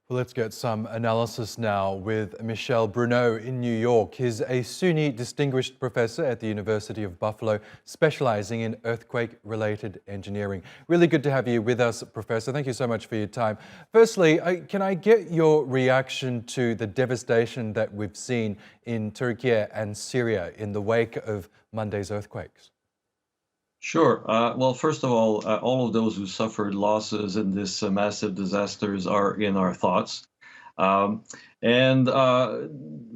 Well, let's get some analysis now with Michel Bruneau in New York. He's a SUNY Distinguished Professor at the University of Buffalo, specializing in earthquake-related engineering. Really good to have you with us, Professor. Thank you so much for your time. Firstly, can I get your reaction to the devastation that we've seen in Türkiye and Syria in the wake of Monday's earthquakes? Sure. Well, first of all of those who suffered losses in this massive disasters are in our thoughts. Um, and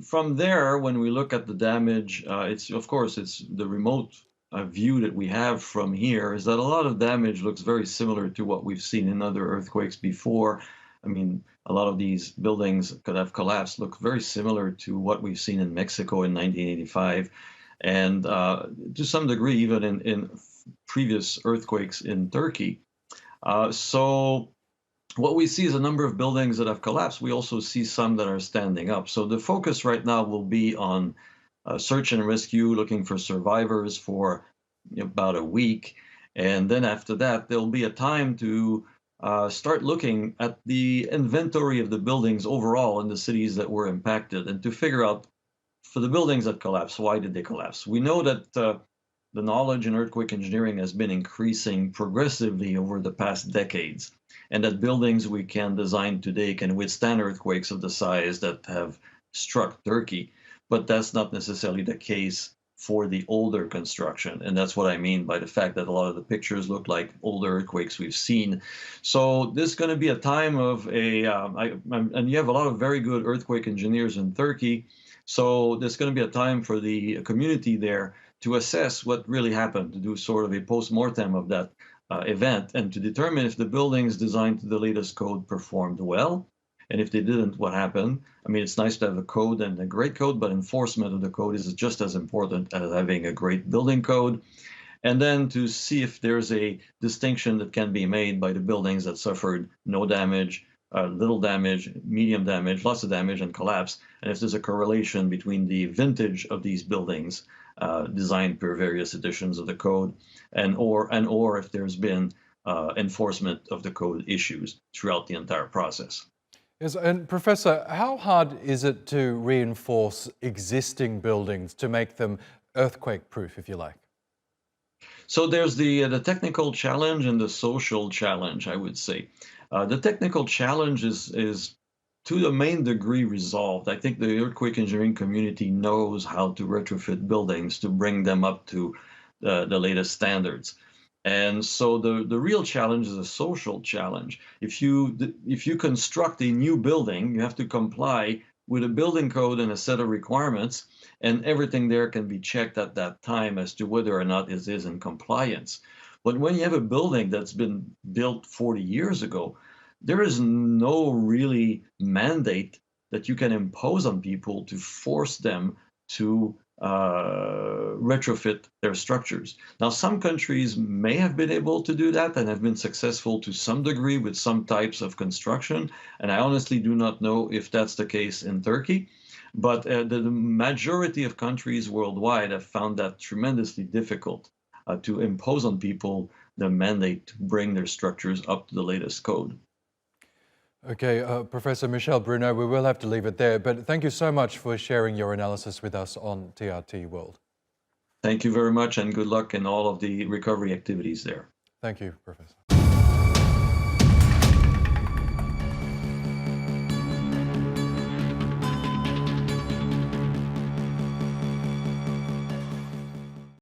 From there, when we look at the damage, it's of course it's the remote view that we have from here is that a lot of damage looks very similar to what we've seen in other earthquakes before. I mean, a lot of these buildings could have collapsed, look very similar to what we've seen in Mexico in 1985, and to some degree even in previous earthquakes in Turkey. So what we see is a number of buildings that have collapsed. We also see some that are standing up. So the focus right now will be on search and rescue, looking for survivors for about a week. And then after that, there'll be a time to start looking at the inventory of the buildings overall in the cities that were impacted and to figure out for the buildings that collapsed, why did they collapse? We know that the knowledge in earthquake engineering has been increasing progressively over the past decades, and that buildings we can design today can withstand earthquakes of the size that have struck Turkey. But that's not necessarily the case for the older construction. And that's what I mean by the fact that a lot of the pictures look like older earthquakes we've seen. So this is going to be a time of and you have a lot of very good earthquake engineers in Turkey. So there's going to be a time for the community there to assess what really happened, to do sort of a post-mortem of that event, and to determine if the buildings designed to the latest code performed well. And if they didn't, what happened? I mean, it's nice to have a code and a great code, but enforcement of the code is just as important as having a great building code. And then to see if there's a distinction that can be made by the buildings that suffered no damage, little damage, medium damage, lots of damage, and collapse, and if there's a correlation between the vintage of these buildings designed per various editions of the code, or if there's been enforcement of the code issues throughout the entire process. Yes, and Professor, how hard is it to reinforce existing buildings to make them earthquake-proof, if you like? So there's the technical challenge and the social challenge, I would say. The technical challenge is to the main degree resolved. I think the earthquake engineering community knows how to retrofit buildings to bring them up to the latest standards. And so the real challenge is a social challenge. If you construct a new building, you have to comply with a building code and a set of requirements, and everything there can be checked at that time as to whether or not it is in compliance. But when you have a building that's been built 40 years ago, there is no really mandate that you can impose on people to force them to retrofit their structures. Now, some countries may have been able to do that and have been successful to some degree with some types of construction, and I honestly do not know if that's the case in Turkey. But the majority of countries worldwide have found that tremendously difficult to impose on people the mandate to bring their structures up to the latest code. Okay, Professor Michel Bruneau, we will have to leave it there, but thank you so much for sharing your analysis with us on TRT World. Thank you very much, and good luck in all of the recovery activities there. Thank you, Professor.